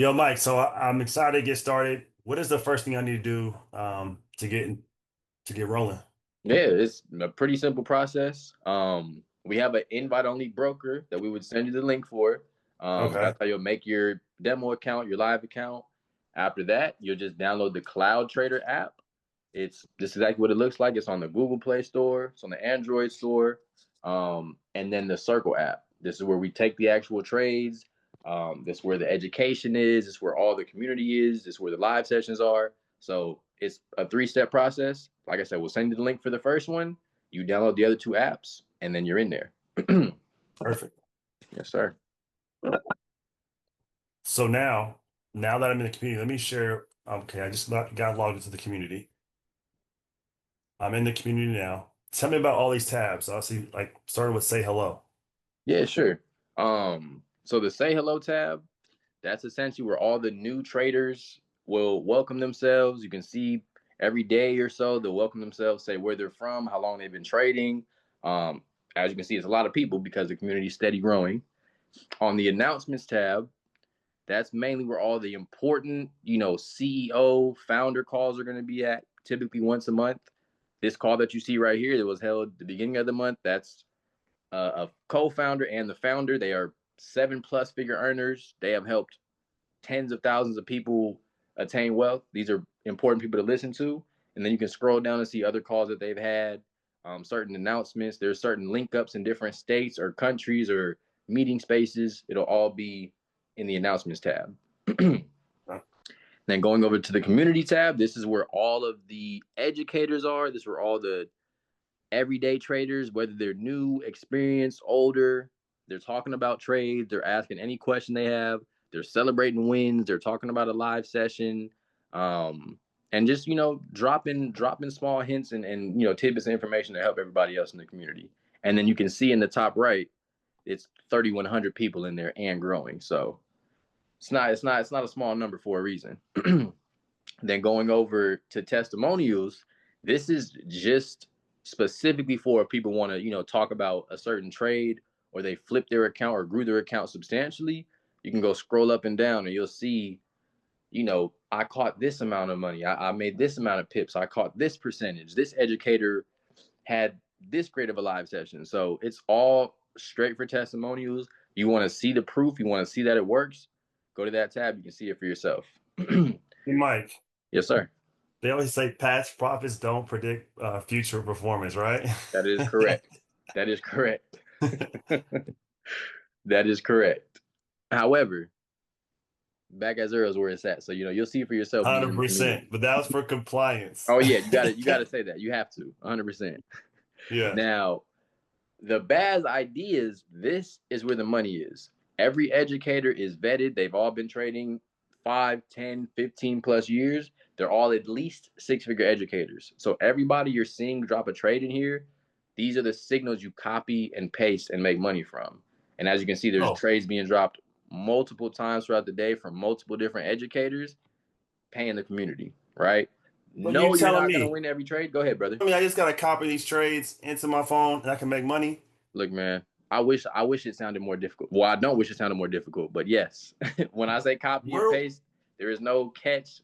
Yo, Mike, so I'm excited to get started. What is the first thing I need to do to get rolling? Yeah, it's a pretty simple process. We have an invite-only broker that we would send you the link for. Okay. That's how you'll make your demo account, your live account. After that, you'll just download the Cloud Trader app. It's this is exactly what it looks like. It's on the Google Play Store, it's on the Android store, and then the Circle app. This is where we take the actual trades. This is where the education is. This is where all the community is. This is where the live sessions are. So it's a three-step process. Like I said, we'll send you the link for the first one. You download the other two apps, and then you're in there. Perfect. Yes, sir. So now that I'm in the community, let me share. Okay, I just got logged into the community. I'm in the community now. Tell me about all these tabs. I'll see, like, starting with say hello. Yeah, sure. So the Say Hello tab, that's essentially where all the new traders will welcome themselves. You can see every day or so they'll welcome themselves, say where they're from, how long they've been trading. As you can see, it's a lot of people because the community is steady growing. On the announcements tab, that's mainly where all the important, CEO founder calls are going to be at, typically once a month. This call that you see right here that was held at the beginning of the month, that's a co-founder and the founder. They are 7+ figure earners. They have helped tens of thousands of people attain wealth. These are important people to listen to. And then you can scroll down and see other calls that they've had, certain announcements. There's certain link ups in different states or countries or meeting spaces. It'll all be in the announcements tab. Huh? Then going over to the community tab, this is where all of the educators are. This is where all the everyday traders, whether they're new, experienced, older, they're talking about trades, they're asking any question they have, they're celebrating wins, they're talking about a live session, and just dropping small hints and tidbits of information to help everybody else in the community. And then you can see in the top right, it's 3,100 people in there and growing. So it's not a small number for a reason. Then going over to testimonials, this is just specifically for if people want to, talk about a certain trade or they flip their account or grew their account substantially. You can go scroll up and down and you'll see, I caught this amount of money. I made this amount of pips. I caught this percentage. This educator had this great of a live session. So it's all straight for testimonials. You want to see the proof. You want to see that it works. Go to that tab. You can see it for yourself. Hey, Mike, Yes, sir. they always say past profits don't predict future performance, right? That is correct. That is correct. That is correct. However, back at zero is where it's at. So you'll see for yourself being in the 100%. community. But that was for compliance. Oh yeah, you got to say that. You have to 100%. Yeah. Now, the Baz ideas, this is where the money is. Every educator is vetted. They've all been trading 5, 10, 15+ years. They're all at least six-figure educators. So everybody you're seeing drop a trade in here, these are the signals you copy and paste and make money from. And as you can see, there's Oh, trades being dropped multiple times throughout the day from multiple different educators paying the community, right? so you No, you're telling not going to me? win every trade. Go ahead, brother. I mean, I just gotta copy these trades into my phone and I can make money. Look, man, I wish it sounded more difficult. Well, I don't wish it sounded more difficult, but yes, when I say copy and Where paste, there is no catch.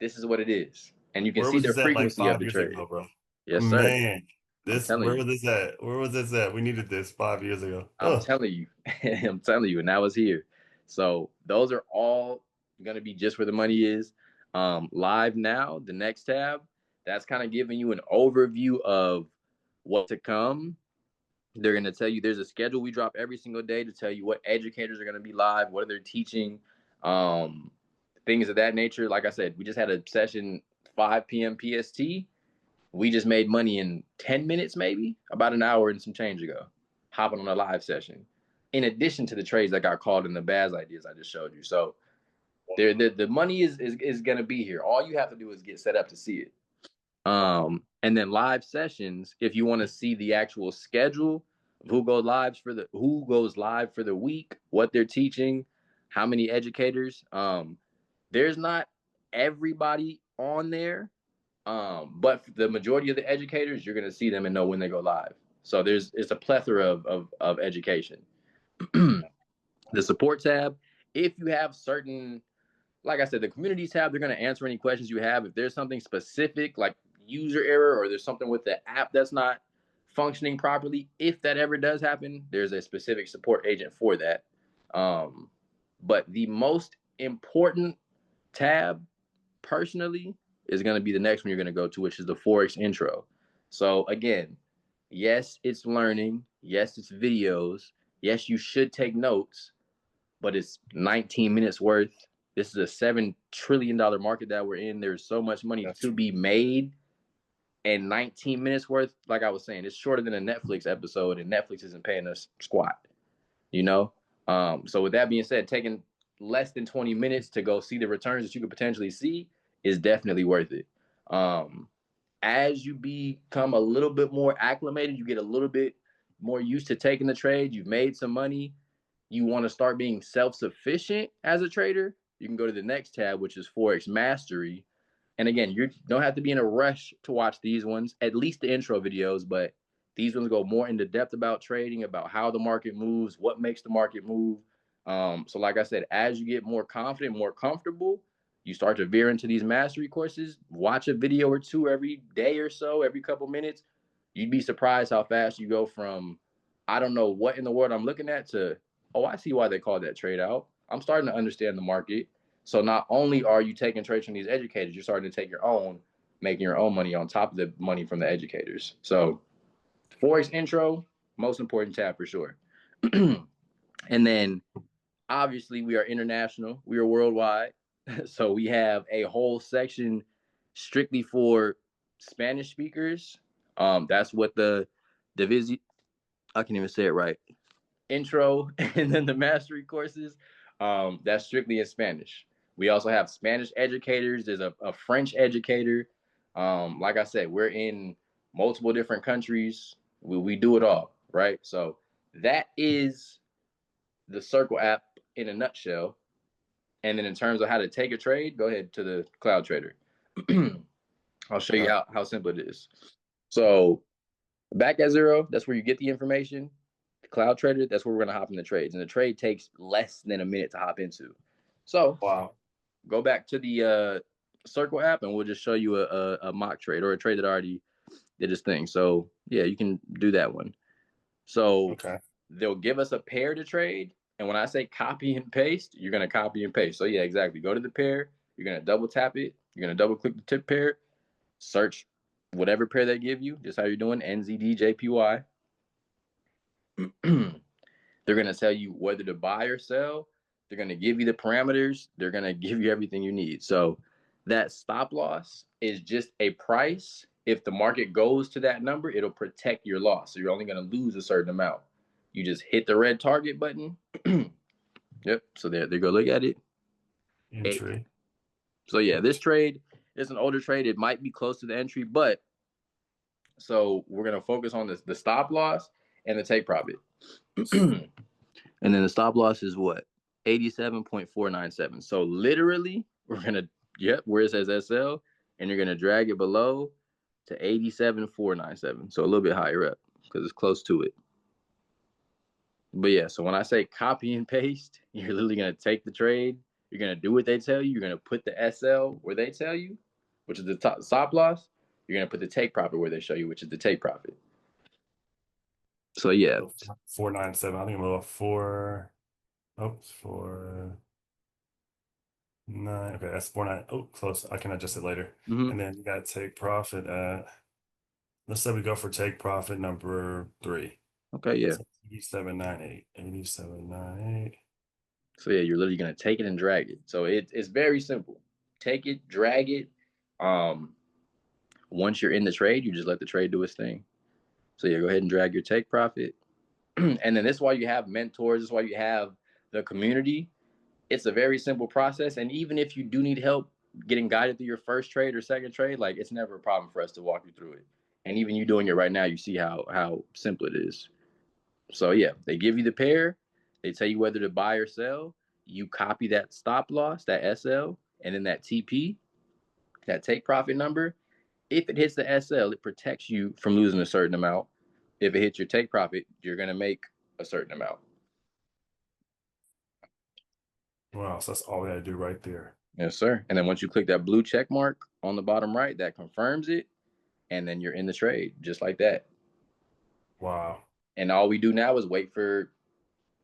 This is what it is, and you can where see was the this at like frequency of 5 the years trade. ago, bro? Yes, sir. Man, I'm this telling where you. was this at? Where was this at? We needed this 5 years ago. I'm Oh, telling you. I'm telling you, and now it's here. So those are all gonna be just where the money is. Live now, the next tab, that's kind of giving you an overview of what to come. They're going to tell you there's a schedule we drop every single day to tell you what educators are going to be live, what are they teaching, um, things of that nature. Like I said, we just had a session 5 p.m. PST. We just made money in 10 minutes, maybe about an hour and some change ago, hopping on a live session. In addition to the trades that got called in the Baz ideas I just showed you. So the money is going to be here. All you have to do is get set up to see it. And then live sessions, if you want to see the actual schedule of who goes live for the week, what they're teaching, how many educators. There's not everybody on there, but the majority of the educators, you're gonna see them and know when they go live. So it's a plethora of education. The support tab, if you have certain like I said, the community tab, they're going to answer any questions you have. If there's something specific like user error or there's something with the app that's not functioning properly, if that ever does happen, there's a specific support agent for that. But the most important tab personally is going to be the next one you're going to go to, which is the Forex intro. So again, yes, it's learning. Yes, it's videos. Yes, you should take notes, but it's 19 minutes worth. This is a $7 trillion market that we're in. There's so much money to be made. And 19 minutes worth, like I was saying, it's shorter than a Netflix episode, and Netflix isn't paying us squat, you know? So with that being said, taking less than 20 minutes to go see the returns that you could potentially see is definitely worth it. As you become a little bit more acclimated, you get a little bit more used to taking the trade, you've made some money, you want to start being self-sufficient as a trader, you can go to the next tab, which is Forex Mastery. And again, you don't have to be in a rush to watch these ones, at least the intro videos, but these ones go more into depth about trading, about how the market moves, what makes the market move. So like I said, as you get more confident, more comfortable, you start to veer into these mastery courses, watch a video or two every day or so, every couple minutes. You'd be surprised how fast you go from, I don't know what in the world I'm looking at, to, oh, I see why they called that trade out. I'm starting to understand the market. So not only are you taking trades from these educators, you're starting to take your own, making your own money on top of the money from the educators. So Forex intro, most important tab for sure. And then obviously we are international, we are worldwide. So we have a whole section strictly for Spanish speakers. That's what the division, I can't even say it right, intro, and then the mastery courses, that's strictly in Spanish. We also have Spanish educators. There's a French educator. Like I said, we're in multiple different countries. We do it all, right? So that is the Circle app in a nutshell. And then in terms of how to take a trade, go ahead to the Cloud Trader. I'll show you how simple it is. So VAC-XO, that's where you get the information. The Cloud Trader, that's where we're going to hop into trades. And the trade takes less than a minute to hop into. So Wow. Go back to the Circle app, and we'll just show you a mock trade or a trade that already did its thing. So yeah, you can do that one. So they'll give us a pair to trade. And when I say copy and paste, you're going to copy and paste. So yeah, exactly. Go to the pair. You're going to double tap it. You're going to double click the tip pair. Search whatever pair they give you, just how you're doing, NZD, JPY. They're going to tell you whether to buy or sell. They're going to give you the parameters. They're going to give you everything you need. So that stop loss is just a price. If the market goes to that number, it'll protect your loss. So you're only going to lose a certain amount. You just hit the red target button. Yep. So there go. Look at it. Entry. So yeah, this trade is an older trade. It might be close to the entry, but so we're going to focus on the stop loss and the take profit. And then the stop loss is what? 87.497. So literally, we're going to, where it says SL, and you're going to drag it below to 87.497. So a little bit higher up because it's close to it. But yeah, so when I say copy and paste, you're literally going to take the trade. You're going to do what they tell you. You're going to put the SL where they tell you, which is the top stop loss. You're going to put the take profit where they show you, which is the take profit. So yeah. 497. I think I'm about 4. Oh, 4. 9. Okay, that's 49. Oh, close. I can adjust it later. And then you got to take profit at, let's say we go for take profit number 3. Okay, yeah. So 8798. 8798. So yeah, you're literally gonna take it and drag it. So it's very simple. Take it, drag it. Once you're in the trade, you just let the trade do its thing. So yeah, go ahead and drag your take profit. And then this is why you have mentors. This is why you have the community. It's a very simple process. And even if you do need help getting guided through your first trade or second trade, like it's never a problem for us to walk you through it. And even you doing it right now, you see how simple it is. So yeah, they give you the pair. They tell you whether to buy or sell. You copy that stop loss, that SL, and then that TP, that take profit number. If it hits the SL, it protects you from losing a certain amount. If it hits your take profit, you're going to make a certain amount. Wow, so that's all we got to do right there. Yes, sir. And then once you click that blue check mark on the bottom right, that confirms it, and then you're in the trade just like that. Wow. And all we do now is wait for,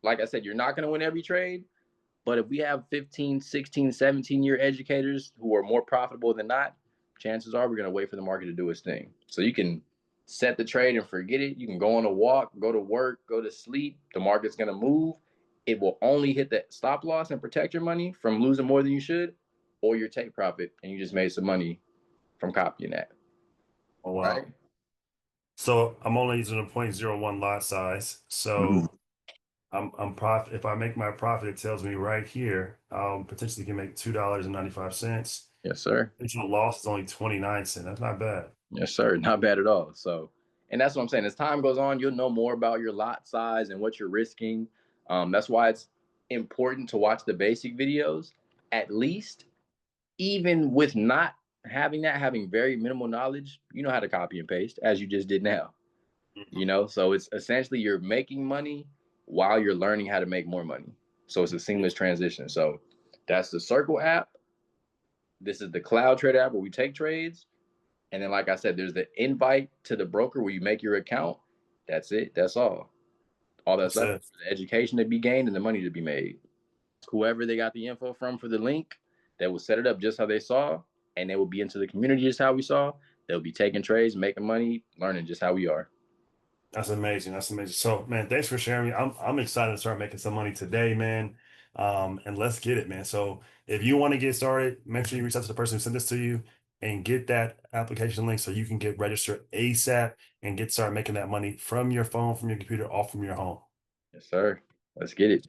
like I said, you're not going to win every trade. But if we have 15, 16, 17-year educators who are more profitable than not, chances are we're going to wait for the market to do its thing. So you can set the trade and forget it. You can go on a walk, go to work, go to sleep. The market's going to move. It will only hit the stop loss and protect your money from losing more than you should, or your take profit, and you just made some money from copying that. Oh, wow. Right? So I'm only using a 0.01 lot size. So I'm profit. If I make my profit, it tells me right here, potentially can make $2.95. Yes, sir. Potential loss is only 29 cents. That's not bad. Yes, sir. Not bad at all. So, and that's what I'm saying. As time goes on, you'll know more about your lot size and what you're risking. That's why it's important to watch the basic videos, at least, even with not having that, having very minimal knowledge, you know how to copy and paste as you just did now. So it's essentially you're making money while you're learning how to make more money. So it's a seamless transition. So that's the Circle app. This is the Cloud Trade app where we take trades. And then, like I said, there's the invite to the broker where you make your account. That's it. That's all. All that's left is the education to be gained and the money to be made. Whoever they got the info from for the link, they will set it up just how they saw, and they will be into the community just how we saw. They'll be taking trades, making money, learning just how we are. That's amazing. That's amazing. So, man, thanks for sharing. I'm excited to start making some money today, man. And let's get it, man. So, if you want to get started, make sure you reach out to the person who sent this to you and get that application link so you can get registered ASAP and get started making that money from your phone, from your computer, all from your home. Yes, sir. Let's get it.